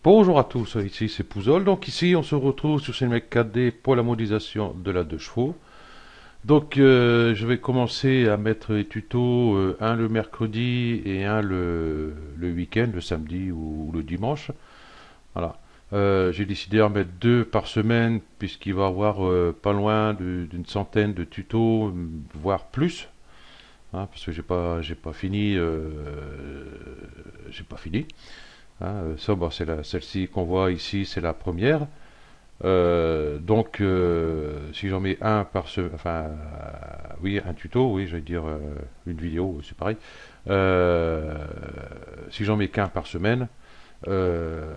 Bonjour à tous, ici c'est Pouzol. Donc ici on se retrouve sur Cinemec 4D pour la modélisation de la 2 chevaux. Donc je vais commencer à mettre les tutos, un le mercredi et un le week-end, le samedi ou le dimanche. Voilà. J'ai décidé d'en mettre deux par semaine puisqu'il va y avoir pas loin d'une centaine de tutos, voire plus. Hein, parce que j'ai pas fini. J'ai pas fini. Hein, ça, bon, celle-ci qu'on voit ici, c'est la première. Donc, si j'en mets un par semaine, enfin, oui, un tuto, oui, je vais dire une vidéo, c'est pareil. Euh, si j'en mets qu'un par semaine, euh,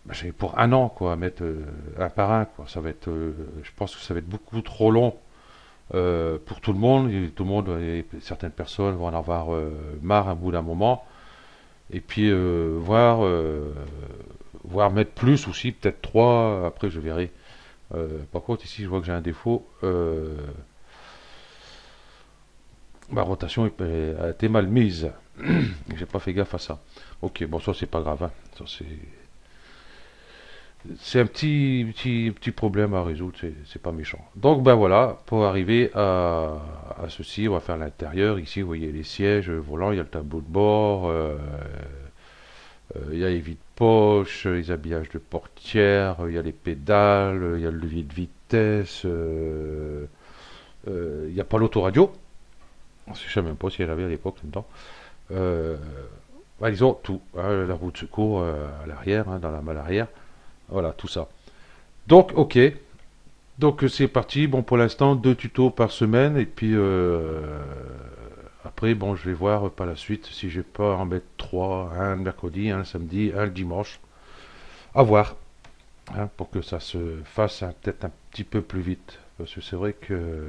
bah, j'ai pour un an, quoi, à mettre un par un, quoi. Ça va être, je pense que ça va être beaucoup trop long pour tout le monde. Et tout le monde, et certaines personnes vont en avoir marre à bout d'un moment. Et puis voir mettre plus aussi, peut-être 3 après je verrai. Par contre, ici je vois que j'ai un défaut. Ma rotation a été mal mise. J'ai pas fait gaffe à ça. Ok, bon, ça c'est pas grave, hein. Ça c'est un petit problème à résoudre, c'est pas méchant. Donc ben voilà, pour arriver à ceci, on va faire l'intérieur. Ici, vous voyez les sièges, le volant, il y a le tableau de bord. Il y a les vides-poches, les habillages de portière, il y a les pédales, il y a le levier de vitesse, il n'y a pas l'autoradio. Je ne sais même pas si elle avait à l'époque là-dedans. Euh, ils ont tout, hein, la roue de secours à l'arrière, hein, dans la malle arrière. Voilà, tout ça. Donc, ok. Donc, c'est parti. Bon, pour l'instant, 2 tutos par semaine. Et puis, après, bon, je vais voir par la suite si je vais pas en mettre 3. Un le mercredi, un le samedi, un le dimanche. À voir. Hein, pour que ça se fasse peut-être un petit peu plus vite. Parce que c'est vrai que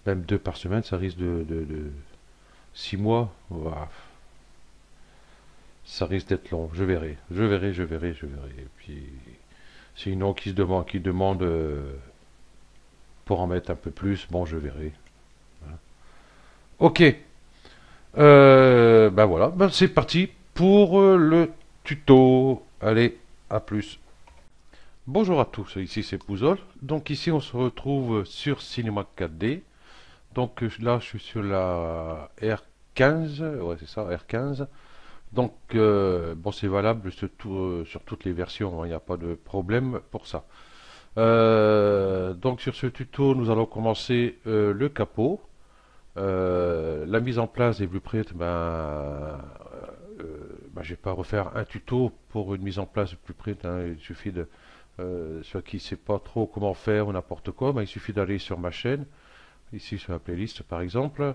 même 2 par semaine, ça risque de 6 mois. Ouah, ça risque d'être long. Je verrai. Je verrai, je verrai, je verrai. Et puis, sinon, qui demande pour en mettre un peu plus, bon, je verrai. Hein. Ok. Ben voilà. Ben c'est parti pour le tuto. Allez, à plus. Bonjour à tous, ici c'est Pouzol. Donc ici on se retrouve sur Cinema 4D. Donc là je suis sur la R15, ouais c'est ça, R15. Donc bon c'est valable sur toutes les versions, hein, il n'y a pas de problème pour ça. Donc sur ce tuto nous allons commencer le capot. La mise en place des blueprints, je vais pas refaire un tuto pour une mise en place de blueprint, hein, il suffit de ceux qui ne sait pas trop comment faire ou n'importe quoi, il suffit d'aller sur ma chaîne, ici sur la playlist par exemple,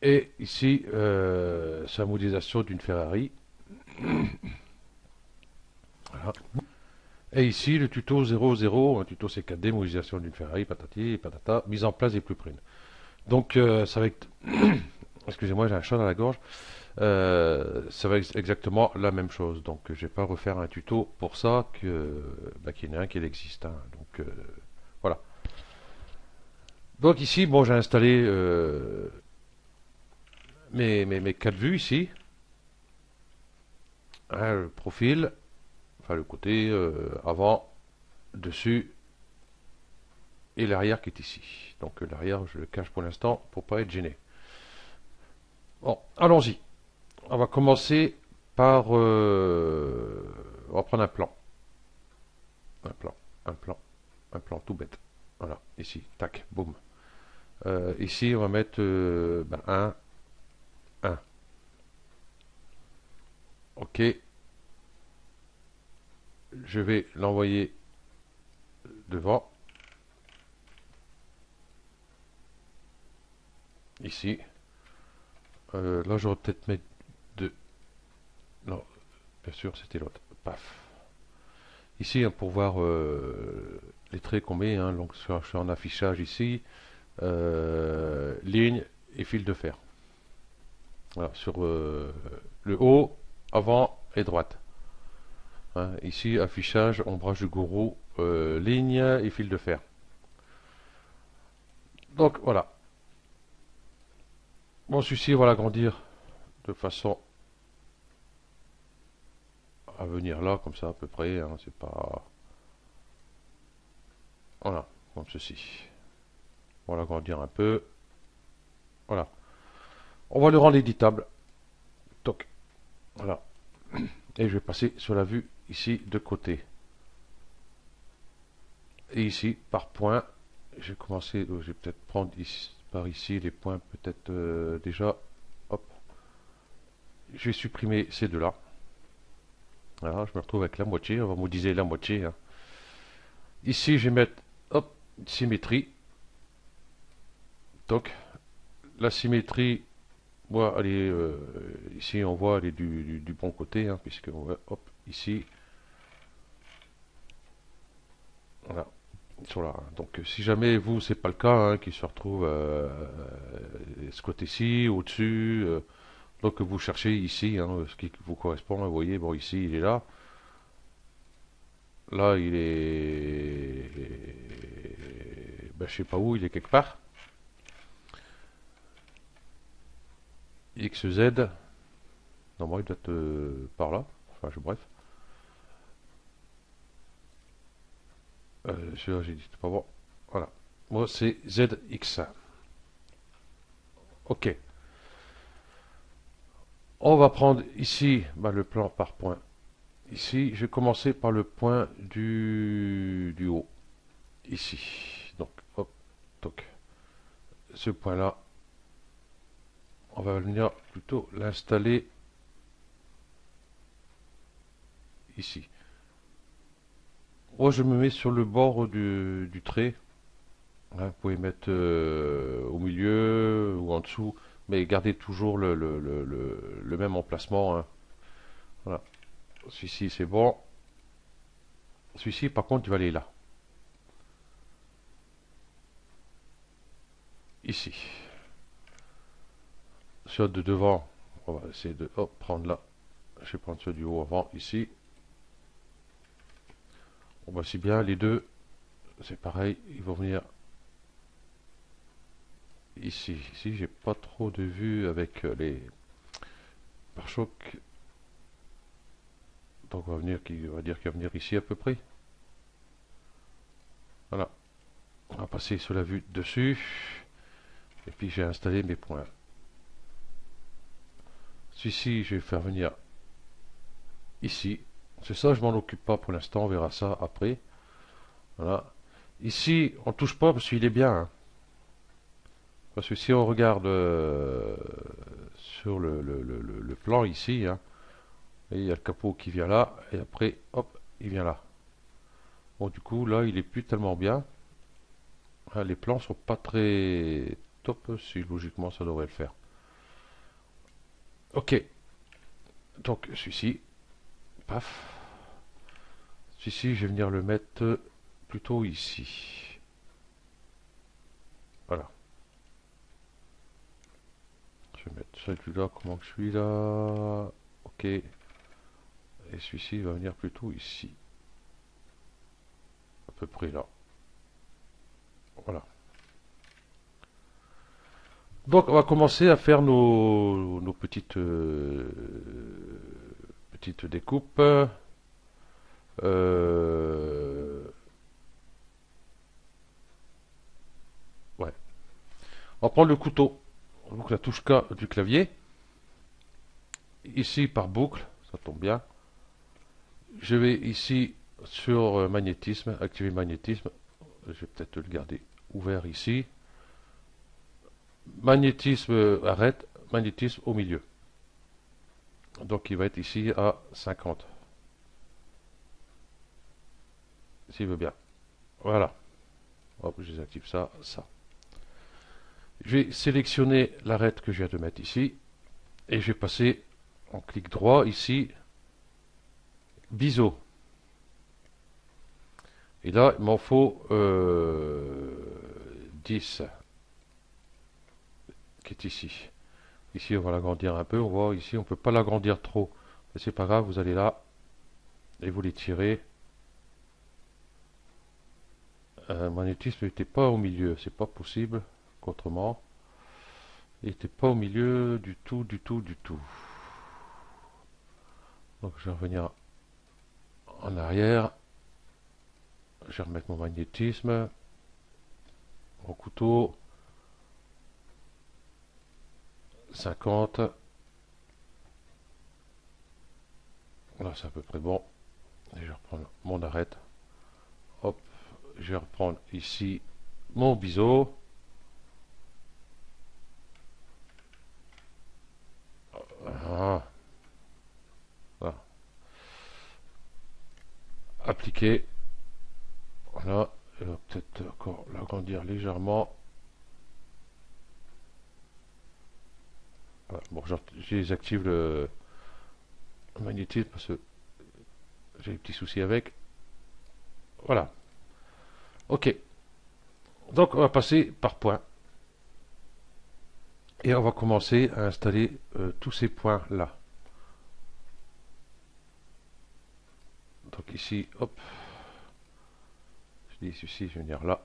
et ici c'est la modélisation d'une Ferrari. Voilà. Et ici le tuto 00, un tuto C4D, modélisation d'une Ferrari, patati patata, mise en place des blueprints. Donc ça va être, excusez-moi j'ai un chat dans la gorge, ça va être exactement la même chose. Donc je vais pas refaire un tuto pour ça qu'il y en a un qui existe. Hein. Donc voilà. Donc ici, bon, j'ai installé mes 4 vues ici. Hein, le profil, enfin le côté avant, dessus et l'arrière qui est ici. Donc l'arrière, je le cache pour l'instant pour pas être gêné. Bon, allons-y. On va commencer par... on va prendre un plan. Un plan, un plan, un plan tout bête. Voilà, ici, tac, boum. Ici, on va mettre 1, 1. Ok, je vais l'envoyer devant, ici. Là, j'aurais peut-être mettre 2. Non, bien sûr, c'était l'autre. Paf. Ici, hein, pour voir les traits qu'on met, hein, donc je suis en affichage ici, ligne et fil de fer. Voilà, sur le haut, avant et droite. Hein, ici, affichage, ombrage du gourou, ligne et fil de fer. Donc voilà. Bon, celui-ci, on va l'agrandir de façon venir là, comme ça, à peu près, hein, c'est pas... Voilà, comme ceci. On va l'agrandir un peu. Voilà. On va le rendre éditable. Toc. Voilà. Et je vais passer sur la vue ici de côté. Et ici, par point, je vais commencer, je vais peut-être prendre ici, par ici les points, peut-être déjà. Hop. Je vais supprimer ces deux-là. Voilà, je me retrouve avec la moitié. On va modifier la moitié, hein. Ici, je vais mettre, hop, symétrie. Donc, la symétrie, moi, elle est, ici, on voit, elle est du bon côté, hein, puisque, hop, ici, voilà, ils sont là. Donc, si jamais vous, c'est pas le cas, hein, qui se retrouve ce côté-ci, au-dessus, donc vous cherchez ici, hein, ce qui vous correspond. Vous voyez, bon, ici, il est là. Là, il est, ben, je sais pas où, il est quelque part. XZ, normalement, il doit être par là. Enfin, bref. J'ai dit, pas bon. Voilà. Moi, c'est ZX. Ok. On va prendre ici le plan par point. Ici, je vais commencer par le point du haut. Ici. Donc, hop, toc. Ce point-là, on va venir plutôt l'installer ici. Moi, je me mets sur le bord du trait. Hein, vous pouvez mettre au milieu ou en dessous, mais gardez toujours le même emplacement, hein. Voilà. Celui-ci, c'est bon. Celui-ci, par contre, il va aller là. Ici. Celui de devant, on va essayer de prendre là. Je vais prendre ceux du haut avant, ici. On voit si bien, les deux, c'est pareil, ils vont venir ici. Ici, j'ai pas trop de vue avec les pare-chocs. Donc, on va venir, on va dire qu'il va venir ici à peu près. Voilà. On va passer sur la vue dessus. Et puis, j'ai installé mes points. Celui-ci, je vais faire venir ici. C'est ça, je m'en occupe pas pour l'instant, on verra ça après. Voilà. Ici, on touche pas parce qu'il est bien, hein. Parce que si on regarde sur le plan ici, hein, et il y a le capot qui vient là, et après, hop, il vient là. Bon, du coup, là, il est plus tellement bien. Hein, les plans sont pas très top, si logiquement ça devrait le faire. Ok, donc celui-ci, paf. Celui-ci, je vais venir le mettre plutôt ici. Voilà. Je vais mettre celui-là, comment que je suis là. Ok. Et celui-ci va venir plutôt ici. À peu près là. Voilà. Donc on va commencer à faire nos petites, petites découpes. Ouais. On va prendre le couteau. Donc la touche K du clavier. Ici par boucle, ça tombe bien. Je vais ici sur magnétisme, activer magnétisme. Je vais peut-être le garder ouvert ici. Magnétisme arrête, magnétisme au milieu. Donc il va être ici à 50. S'il veut bien. Voilà. Hop, je désactive ça, ça. Je vais sélectionner l'arête que je viens de mettre ici. Et je vais passer en clic droit ici. Biseau. Et là, il m'en faut 10. Qui est ici. Ici, on va l'agrandir un peu. On voit ici, on ne peut pas l'agrandir trop. Mais c'est pas grave, vous allez là. Et vous les tirez. Magnétisme n'était pas au milieu. C'est pas possible qu'autrement. Il n'était pas au milieu du tout, du tout, du tout. Donc je vais revenir en arrière. Je vais remettre mon magnétisme, mon couteau, 50. Là, c'est à peu près bon. Et je vais reprendre mon arête. Hop, je vais reprendre ici mon biseau. Voilà. Voilà. Appliquer. Voilà. Je vais peut-être encore l'agrandir légèrement. Voilà. Bon, je désactive le magnétisme parce que j'ai des petits soucis avec. Voilà. Ok. Donc, on va passer par points. Et on va commencer à installer tous ces points-là. Donc ici, hop. Je dis ici, je vais venir là.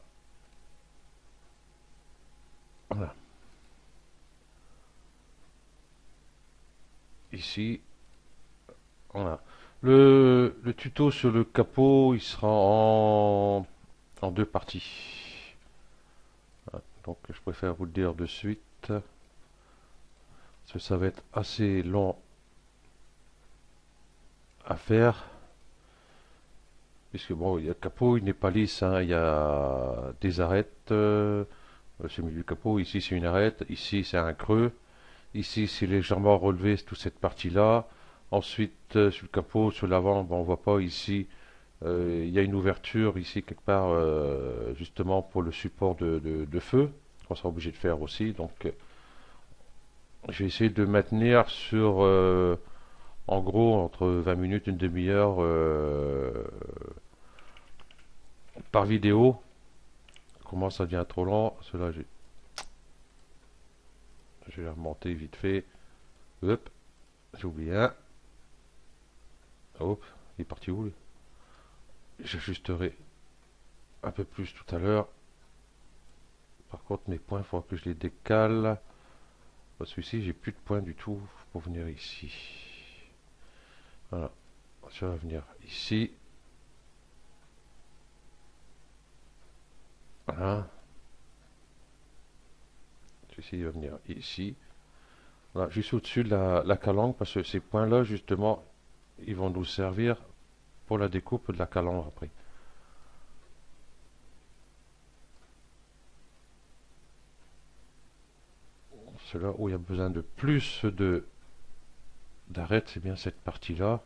Voilà. Ici. Voilà. Le tuto sur le capot, il sera en deux parties. Voilà. Donc je préfère vous le dire de suite. Parce que ça va être assez long à faire. Puisque bon, le capot, il n'est pas lisse. Hein. Il y a des arêtes. C'est le milieu du capot. Ici, c'est une arête. Ici, c'est un creux. Ici, c'est légèrement relevé, toute cette partie-là. Ensuite, sur le capot, sur l'avant, bon, on voit pas ici. Il y a une ouverture ici quelque part, justement pour le support de feu, qu'on sera obligé de faire aussi. Donc, je vais essayer de maintenir sur, en gros, entre 20 minutes, une demi-heure par vidéo. Comment ça devient trop lent? Cela, je vais remonter vite fait. Hop, j'ai oublié un. Hop, il est parti où lui? J'ajusterai un peu plus tout à l'heure. Par contre, mes points, il faudra que je les décale. Celui-ci, j'ai plus de points du tout pour venir ici. Voilà. Ça va venir ici. Voilà. Celui-ci va venir ici. Voilà, juste au-dessus de la calandre, parce que ces points-là, justement, ils vont nous servir pour la découpe de la calandre après. C'est là où il y a besoin de plus d'arêtes, c'est bien cette partie-là,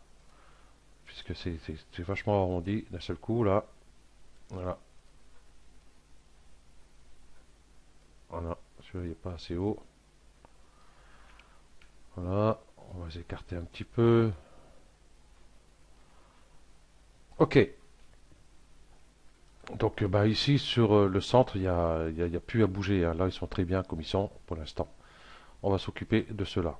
puisque c'est vachement arrondi d'un seul coup, là. Voilà. Voilà. Celui-là, il n'est pas assez haut. Voilà. On va s'écarter un petit peu. Ok. Donc bah, ici sur le centre, il y a plus à bouger. Hein. Là, ils sont très bien comme ils sont pour l'instant. On va s'occuper de cela.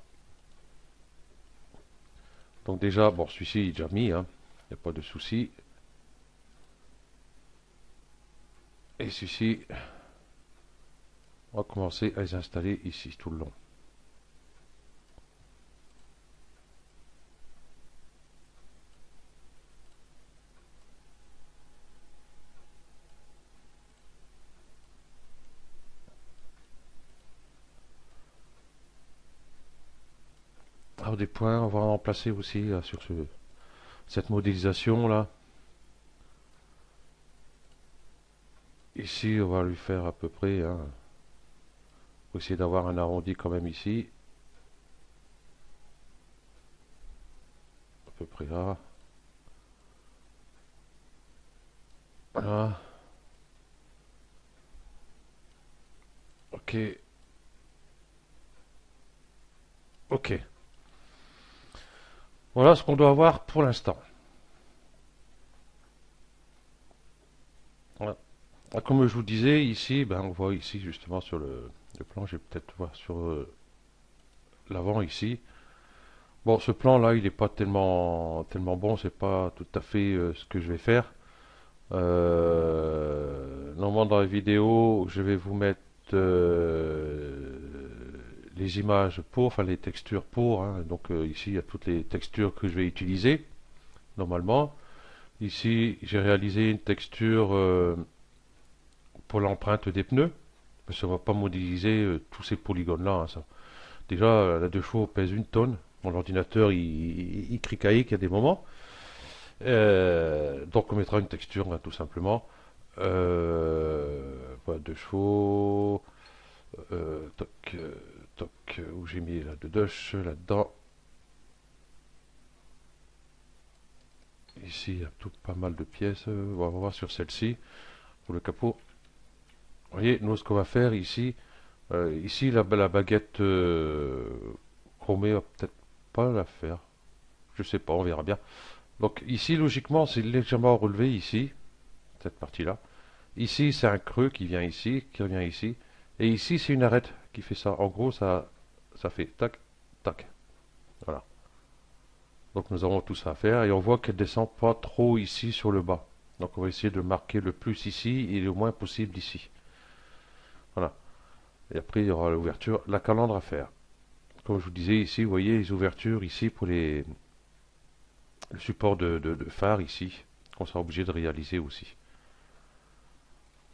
Donc déjà, bon, celui-ci est déjà mis. Hein. Il n'y a pas de souci. Et celui-ci, on va commencer à les installer ici tout le long. Alors des points, on va en placer aussi là, sur cette modélisation là. Ici, on va lui faire à peu près. Hein, faut essayer d'avoir un arrondi quand même ici. À peu près là. Voilà. Ok. Ok. Voilà ce qu'on doit avoir pour l'instant. Voilà. Comme je vous disais, ici, ben, on voit ici justement sur le plan, je vais peut-être voir sur l'avant ici. Bon, ce plan-là, il n'est pas tellement bon, c'est pas tout à fait ce que je vais faire. Normalement, dans la vidéo, je vais vous mettre les images pour, enfin les textures pour. Hein. Donc ici, il y a toutes les textures que je vais utiliser, normalement. Ici, j'ai réalisé une texture pour l'empreinte des pneus. Mais ça ne va pas modéliser tous ces polygones-là, hein, ça. Déjà, la 2 chevaux pèse 1 tonne. Mon ordinateur, il cricaille qu'il y a des moments. Donc, on mettra une texture, hein, tout simplement. Voilà, 2 chevaux. Toc, toc, où j'ai mis la 2 là-dedans. Ici, il y a tout pas mal de pièces. On va voir sur celle-ci, pour le capot. Vous voyez, nous, ce qu'on va faire ici, ici, la baguette chromée va peut-être pas la faire. Je sais pas, on verra bien. Donc ici, logiquement, c'est légèrement relevé ici, cette partie-là. Ici, c'est un creux qui vient ici, qui revient ici. Et ici, c'est une arête qui fait ça. En gros, ça fait tac, tac. Voilà. Donc nous avons tout ça à faire et on voit qu'elle descend pas trop ici sur le bas. Donc on va essayer de marquer le plus ici et le moins possible ici. Voilà. Et après, il y aura l'ouverture, la calandre à faire. Comme je vous disais ici, vous voyez les ouvertures ici pour le support de phare ici, qu'on sera obligé de réaliser aussi.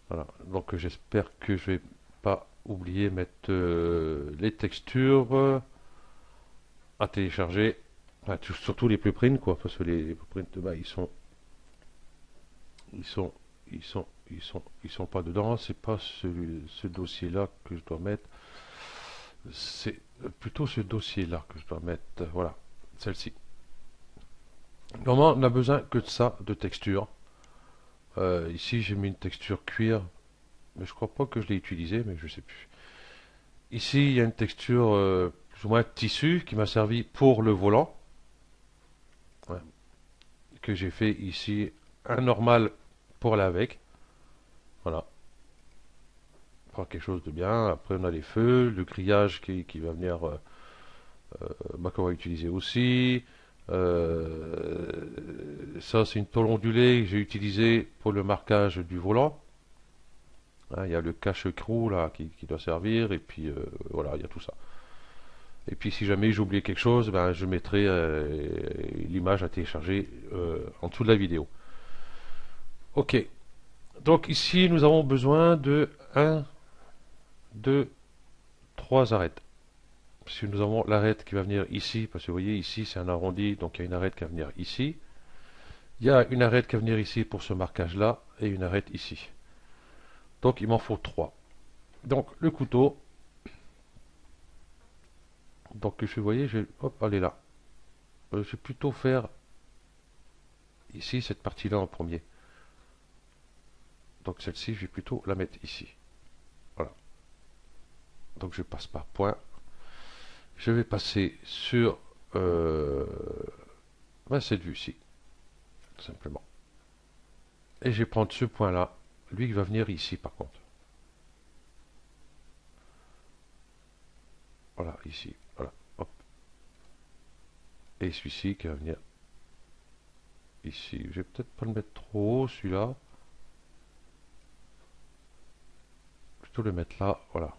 Voilà. Donc j'espère que je vais pas oublier mettre les textures à télécharger. Enfin, surtout les preprints quoi, parce que les preprints bah, ils sont, ils sont pas dedans. C'est pas ce dossier-là que je dois mettre. C'est plutôt ce dossier-là que je dois mettre. Voilà, celle-ci. Normalement, on n'a besoin que de ça, de texture. Ici, j'ai mis une texture cuir, mais je crois pas que je l'ai utilisée, mais je sais plus. Ici, il y a une texture plus ou moins tissu qui m'a servi pour le volant, ouais, que j'ai fait ici un normal pour aller avec. Voilà, pour quelque chose de bien. Après, on a les feux, le grillage qui va venir, bah, qu'on va utiliser aussi. Ça, c'est une tôle ondulée que j'ai utilisée pour le marquage du volant. Hein, il y a le cache-écrou là qui doit servir, et puis voilà, il y a tout ça. Et puis si jamais j'ai oublié quelque chose, ben, je mettrai l'image à télécharger en dessous de la vidéo. Ok, donc ici nous avons besoin de un, 2, 3 arêtes. Parce que nous avons l'arête qui va venir ici, parce que vous voyez ici c'est un arrondi, donc il y a une arête qui va venir ici. Il y a une arête qui va venir ici pour ce marquage là, et une arête ici. Donc il m'en faut 3. Donc le couteau, donc vous voyez, hop, elle est là. Je vais plutôt faire ici cette partie-là en premier. Donc celle-ci, je vais plutôt la mettre ici. Voilà. Donc je passe par point. Je vais passer sur cette vue-ci, tout simplement. Et je vais prendre ce point-là. Lui qui va venir ici, par contre. Voilà, ici. Voilà. Hop. Et celui-ci qui va venir ici. Je vais peut-être pas le mettre trop haut, celui-là. Plutôt le mettre là. Voilà.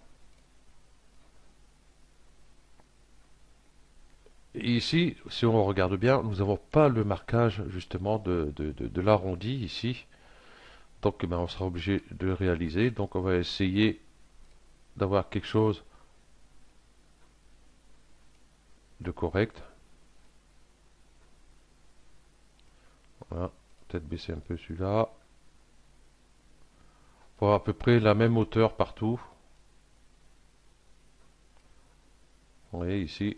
Et ici, si on regarde bien, nous n'avons pas le marquage justement de l'arrondi ici. Donc ben, on sera obligé de le réaliser. Donc on va essayer d'avoir quelque chose de correct. Voilà. Peut-être baisser un peu celui-là. Pour à peu près la même hauteur partout. Vous voyez ici.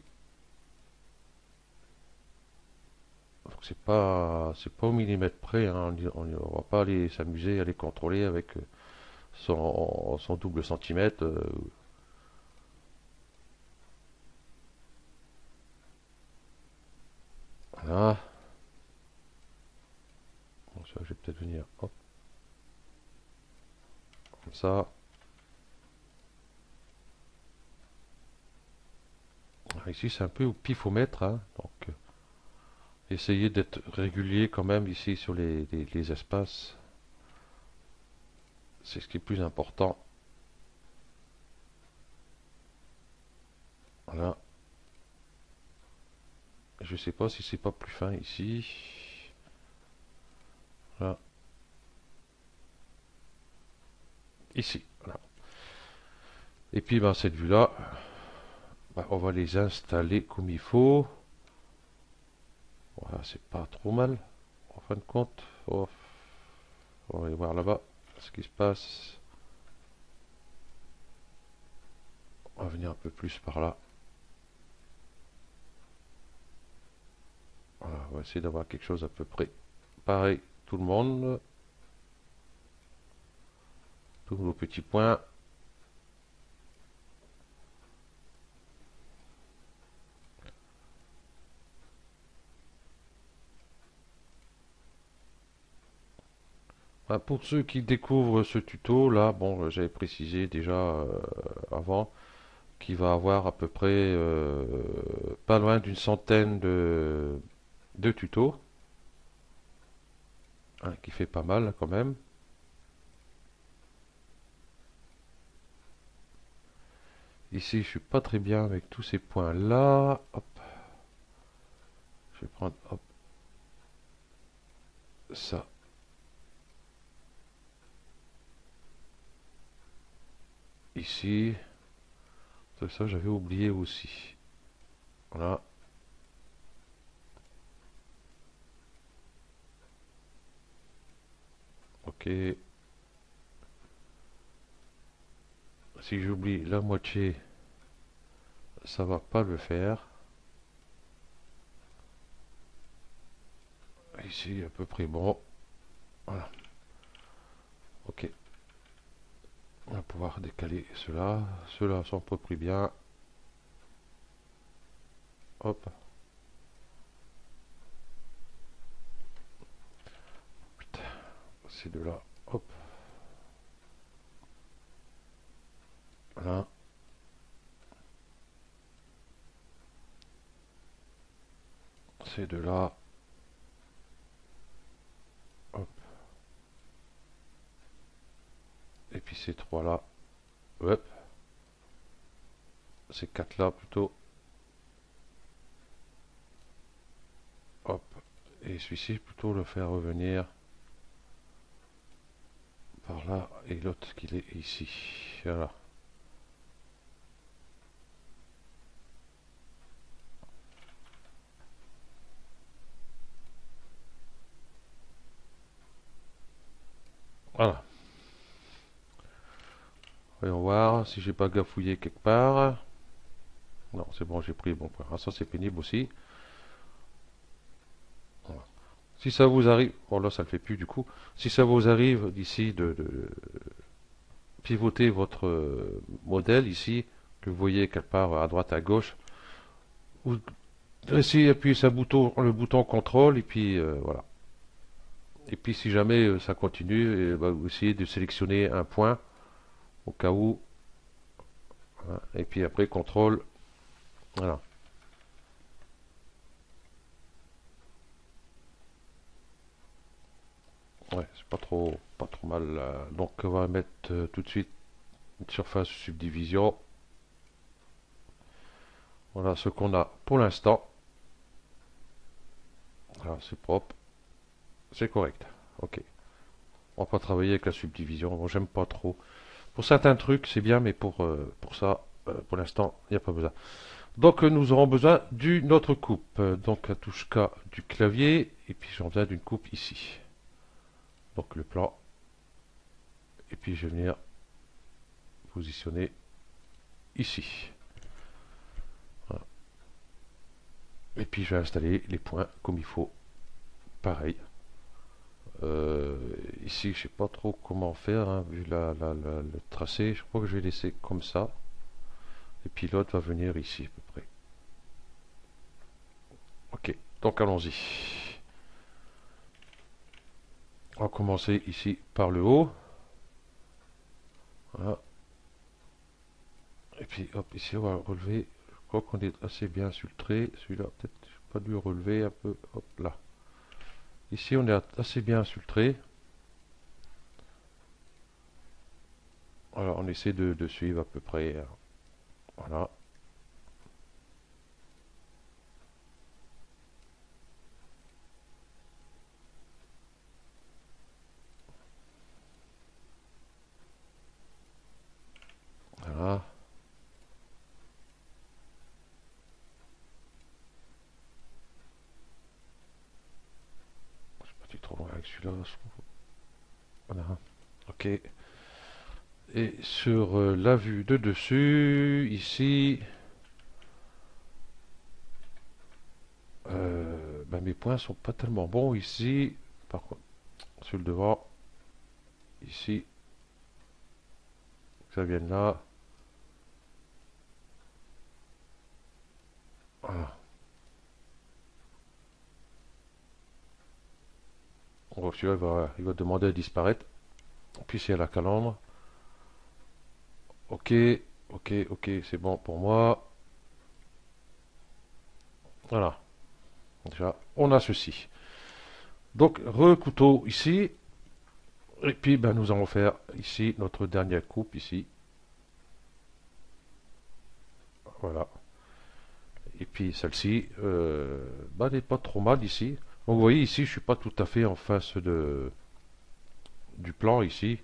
C'est pas au millimètre près, hein. On ne va pas aller s'amuser à les contrôler avec son double centimètre. Voilà. Bon, ça, je vais peut-être venir hop, comme ça. Alors ici, c'est un peu au pifomètre, hein. Donc, essayez d'être régulier quand même ici sur les espaces. C'est ce qui est plus important. Voilà. Je sais pas si c'est pas plus fin ici. Voilà. Ici. Voilà. Et puis ben, cette vue-là, ben, on va les installer comme il faut. Voilà, c'est pas trop mal. En fin de compte, oh, on va aller voir là-bas ce qui se passe. On va venir un peu plus par là. Voilà, on va essayer d'avoir quelque chose à peu près pareil, tout le monde. Tous nos petits points. Pour ceux qui découvrent ce tuto là, bon, j'avais précisé déjà avant qu'il va avoir à peu près pas loin d'une centaine de tutos, hein, qui fait pas mal quand même. Ici, je suis pas très bien avec tous ces points là. Hop, je vais prendre hop, ça. Ici, ça j'avais oublié aussi. Voilà. Ok. Si j'oublie la moitié, ça va pas le faire. Ici, à peu près bon. Voilà. Ok. On va pouvoir décaler cela. Ceux-là sont à peu près bien. Hop. Ces deux-là. Hop. Voilà. Ces deux-là. Hop. Et puis ces trois-là. Hop. Ces quatre-là plutôt. Hop. Et celui-ci plutôt le faire revenir par là. Et l'autre qu'il est ici. Voilà. Voilà. Voyons voir si j'ai pas gafouillé quelque part. Non, c'est bon, j'ai pris le bon point. Ah, ça c'est pénible aussi. Voilà. Si ça vous arrive, bon là ça le fait plus du coup. Si ça vous arrive d'ici de pivoter votre modèle ici, que vous voyez quelque part à droite à gauche, vous essayez d'appuyer sur le bouton contrôle et puis voilà. Et puis si jamais ça continue, vous essayez de sélectionner un point au cas où. Voilà. Et puis après contrôle. Voilà. Ouais, c'est pas trop mal. Donc on va mettre tout de suite une surface de subdivision. Voilà ce qu'on a pour l'instant. Voilà, c'est propre, c'est correct. Ok. On va pas travailler avec la subdivision. Bon, j'aime pas trop. Pour certains trucs, c'est bien, mais pour ça, pour l'instant, il n'y a pas besoin. Donc, nous aurons besoin d'une autre coupe. Donc, la touche K du clavier, et puis j'en besoin d'une coupe ici. Donc, le plan. Et puis, je vais venir positionner ici. Voilà. Et puis, je vais installer les points comme il faut. Pareil. Ici, je sais pas trop comment faire, hein, vu le tracé. Je crois que je vais laisser comme ça. Et puis l'autre va venir ici à peu près. Ok, donc allons-y. On va commencer ici par le haut. Voilà. Et puis hop, ici on va relever. Je crois qu'on est assez bien sur le trait. Celui-là, peut-être pas dû relever un peu. Hop là. Ici on est assez bien sur le trait. Alors on essaie de suivre à peu près. Voilà. avec celui-là, voilà, ok. Et sur la vue de dessus, ici, ben, mes points sont pas tellement bons ici. Par contre, sur le devant, ici, que ça vienne là. Voilà. Donc celui-là, il va demander à disparaître. Puis c'est à la calandre. Ok, ok, ok, c'est bon pour moi. Voilà, déjà, on a ceci. Donc, re-couteau ici. Et puis, ben, nous allons faire ici notre dernière coupe ici. Voilà. Et puis celle-ci, ben, elle n'est pas trop mal ici. Donc, vous voyez ici, je suis pas tout à fait en face du plan ici.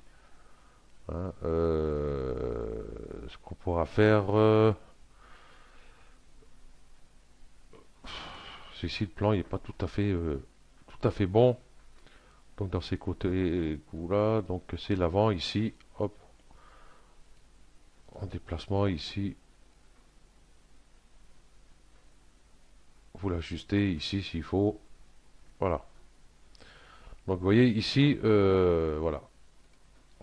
Hein. Ce qu'on pourra faire, c'est ici le plan, il n'est pas tout à fait bon. Donc dans ces côtés là, donc c'est l'avant ici, hop, en déplacement ici, vous l'ajustez ici s'il faut, voilà. Donc vous voyez ici, voilà,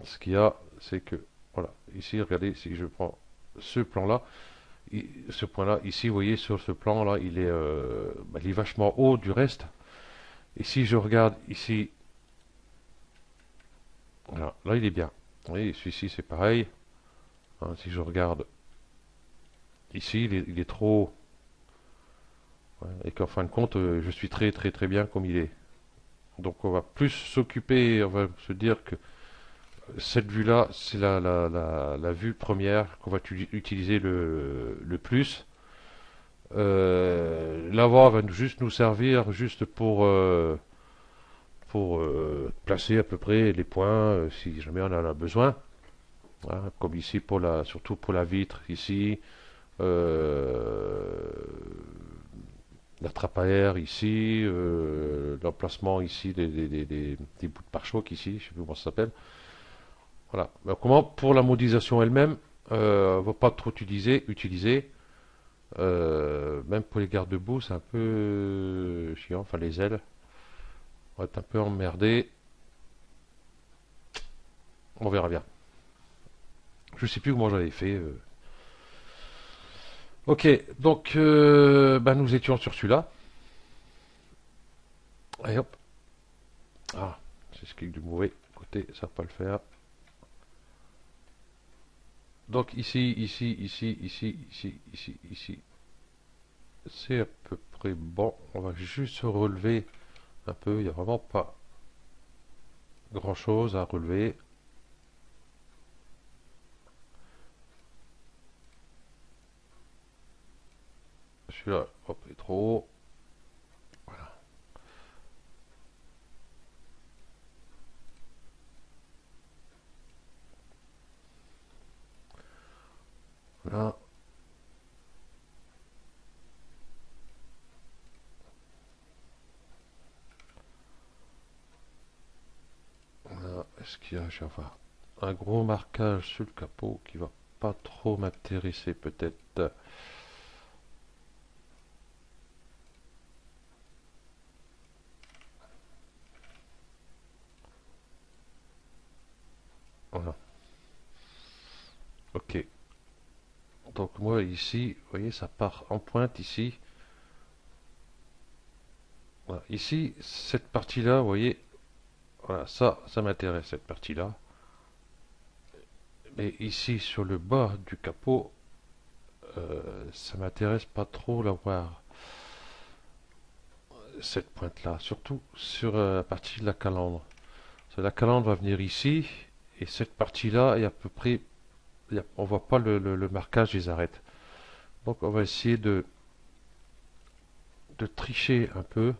ce qu'il y a, c'est que, voilà, ici, regardez, si je prends ce plan-là, ce point-là, ici, vous voyez, sur ce plan-là, il est vachement haut du reste. Et si je regarde ici, voilà, là, il est bien. Vous voyez, celui-ci, c'est pareil. Hein, si je regarde ici, il est trop... Ouais, et qu'en fin de compte, je suis très, très, très bien comme il est. Donc, on va plus s'occuper, on va se dire que cette vue-là, c'est la vue première qu'on va utiliser le plus. L'avant va juste nous servir juste pour placer à peu près les points si jamais on en a besoin. Hein, comme ici surtout pour la vitre ici, euh, la trappe à air ici, l'emplacement ici des bouts de pare-choc ici, je sais plus comment ça s'appelle. Voilà. Mais comment pour la modélisation elle-même, on va pas trop utiliser. Même pour les garde-boue, c'est un peu chiant. Enfin, les ailes, on va être un peu emmerdé. On verra bien. Je sais plus comment j'avais fait. Ok, donc bah, nous étions sur celui-là. Et hop. Ah, c'est ce qui est du mauvais côté, ça va pas le faire. Donc ici, ici, ici, ici, ici, ici, ici. C'est à peu près bon. On va juste se relever un peu. Il n'y a vraiment pas grand-chose à relever. Celui-là, hop, est trop haut. Voilà. Là, voilà. Est-ce qu'il y a, enfin, un gros marquage sur le capot qui va pas trop m'intéresser peut-être. Voilà. Ok. Donc moi ici, vous voyez, ça part en pointe ici. Voilà. Ici, cette partie-là, vous voyez, voilà, ça m'intéresse cette partie-là. Mais ici, sur le bas du capot, ça m'intéresse pas trop l'avoir cette pointe-là, surtout sur la partie de la calandre. La calandre va venir ici, et cette partie-là est à peu près, on voit pas le marquage des arêtes. Donc on va essayer de tricher un peu,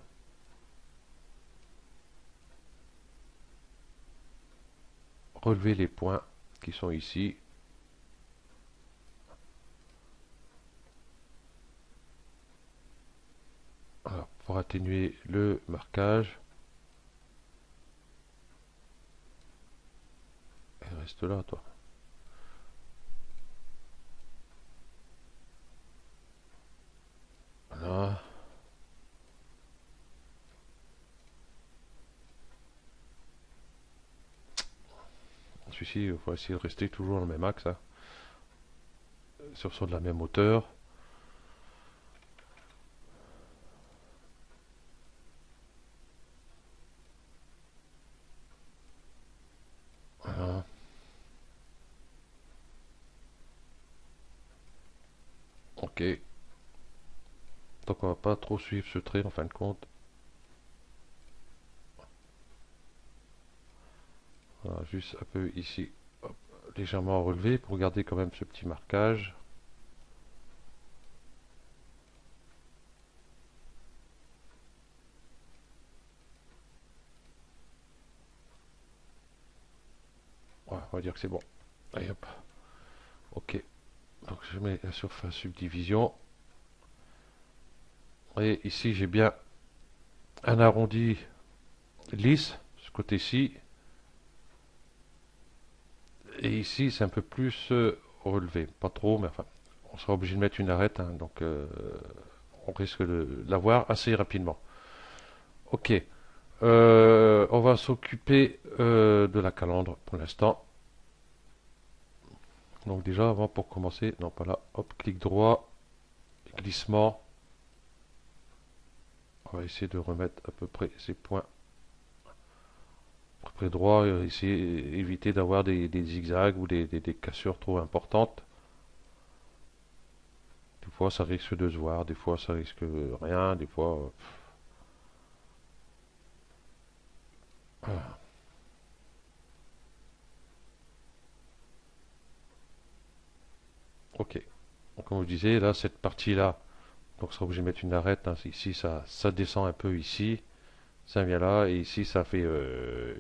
relever les points qui sont ici. Voilà, pour atténuer le marquage. reste là, toi. Voilà. Celui-ci, il faut essayer de rester toujours dans le même axe, hein. Sur de la même hauteur. Voilà. Ok. Donc on va pas trop suivre ce trait en fin de compte. Voilà, juste un peu ici, hop, légèrement relevé pour garder quand même ce petit marquage. Ouais, on va dire que c'est bon. Allez hop. Ok. Donc je mets la surface subdivision. Et ici j'ai bien un arrondi lisse, ce côté-ci. Et ici c'est un peu plus relevé. Pas trop, mais enfin, on sera obligé de mettre une arête, hein, donc on risque de l'avoir assez rapidement. Ok. On va s'occuper de la calandre pour l'instant. Donc déjà, avant pour commencer, non pas là, hop, clic droit, glissement. On va essayer de remettre à peu près ces points à peu près droits, essayer éviter d'avoir des zigzags ou des cassures trop importantes. Des fois ça risque de se voir, des fois ça risque rien, des fois... Voilà. Ok. Donc comme je disais, là, cette partie-là, donc ça sera obligé de mettre une arête, hein. Ici, ça descend un peu ici. Ça vient là, et ici ça fait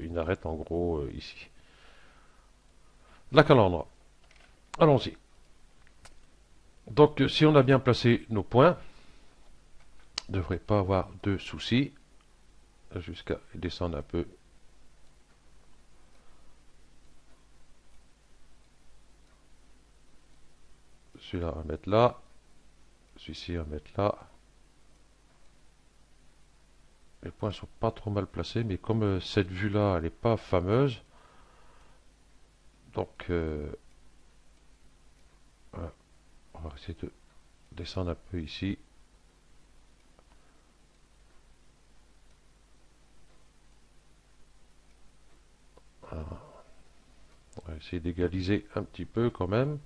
une arête en gros ici. La calandre, allons-y. Donc si on a bien placé nos points, on ne devrait pas avoir de soucis, jusqu'à descendre un peu. Celui-là on va mettre là, celui-ci on va mettre là. Les points sont pas trop mal placés, mais comme cette vue-là, elle n'est pas fameuse, donc voilà, on va essayer de descendre un peu ici. Voilà. On va essayer d'égaliser un petit peu quand même.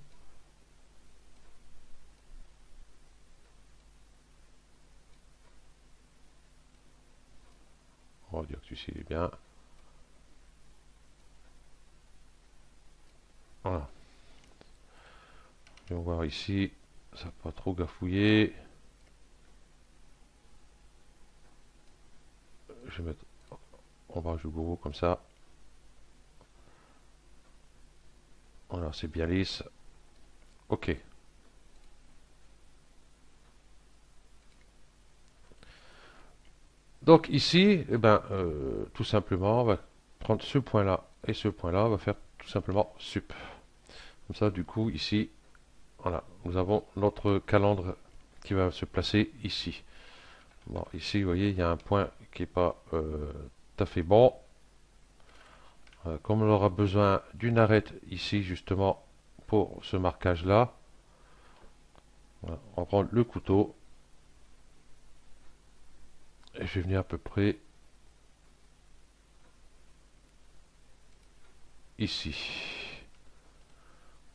On va dire que celui-ci est bien. Voilà. Et on va voir ici, ça n'a pas trop gafouillé. Je vais mettre en bas du gros comme ça. Voilà, c'est bien lisse. Ok. Donc ici, eh ben, tout simplement, on va prendre ce point-là et ce point-là, on va faire tout simplement sup. Comme ça, du coup, ici, voilà, nous avons notre calandre qui va se placer ici. Bon, ici, vous voyez, il y a un point qui n'est pas tout à fait bon. Comme on aura besoin d'une arête ici, justement, pour ce marquage-là, voilà, on prend le couteau et je vais venir à peu près ici.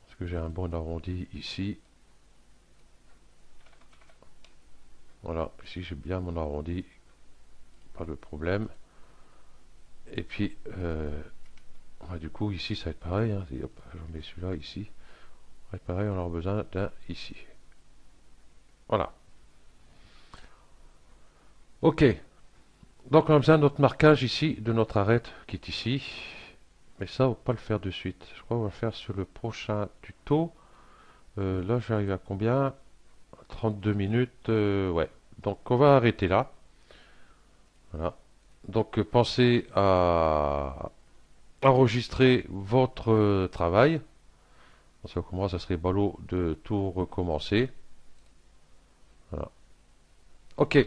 Parce que j'ai un bon arrondi ici. Voilà, ici j'ai bien mon arrondi, pas de problème. Et puis, du coup, ici ça va être pareil, hein. Hop, j'en mets celui-là ici. Ça va être pareil, on aura besoin d'un ici. Voilà. Ok. Donc on a besoin de notre marquage ici, de notre arête qui est ici. Mais ça, on va pas le faire de suite. Je crois qu'on va le faire sur le prochain tuto. Là, j'arrive à combien? 32 minutes. Ouais. Donc on va arrêter là. Voilà. Donc pensez à enregistrer votre travail. Parce que pour moi, ça serait ballot de tout recommencer. Voilà. Ok.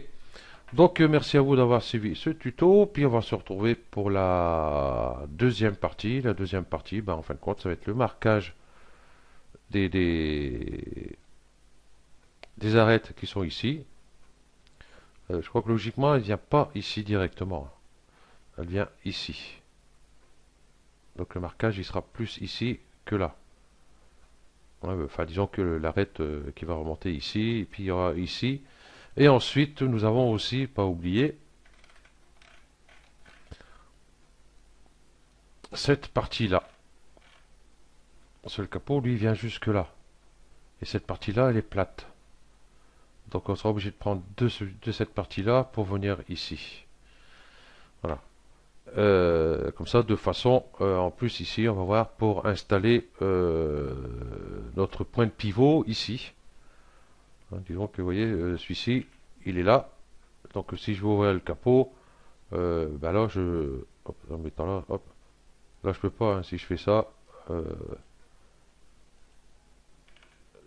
Donc, merci à vous d'avoir suivi ce tuto. Puis, on va se retrouver pour la deuxième partie. La deuxième partie, ben, en fin de compte, ça va être le marquage des, des, des arêtes qui sont ici. Je crois que logiquement, elle ne vient pas ici directement. Elle vient ici. Donc, le marquage, il sera plus ici que là. Ouais, enfin, disons que l'arête qui va remonter ici, et puis il y aura ici. Et ensuite, nous avons aussi, pas oublié, cette partie-là. Le capot, lui, vient jusque là. Et cette partie-là, elle est plate. Donc on sera obligé de prendre de cette partie-là pour venir ici. Voilà. Comme ça, de façon, en plus ici, on va voir pour installer notre point de pivot ici. Hein, disons que vous voyez, celui-ci, il est là. Donc si je veux ouvrir le capot, ben là, hop, en mettant là, hop, là je peux pas. Hein, si je fais ça, euh,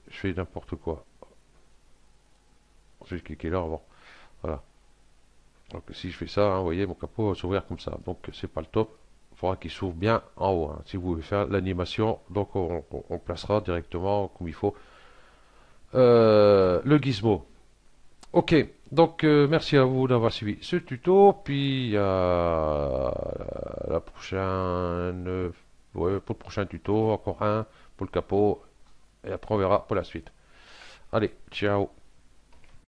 je fais n'importe quoi. Je vais cliquer là avant. Voilà. Donc si je fais ça, hein, vous voyez, mon capot va s'ouvrir comme ça. Donc c'est pas le top. Il faudra qu'il s'ouvre bien en haut. Hein. Si vous voulez faire l'animation, donc on placera directement comme il faut le gizmo. Ok, donc merci à vous d'avoir suivi ce tuto. Puis la prochaine, ouais, pour le prochain tuto, encore un pour le capot. Et après on verra pour la suite. Allez, ciao.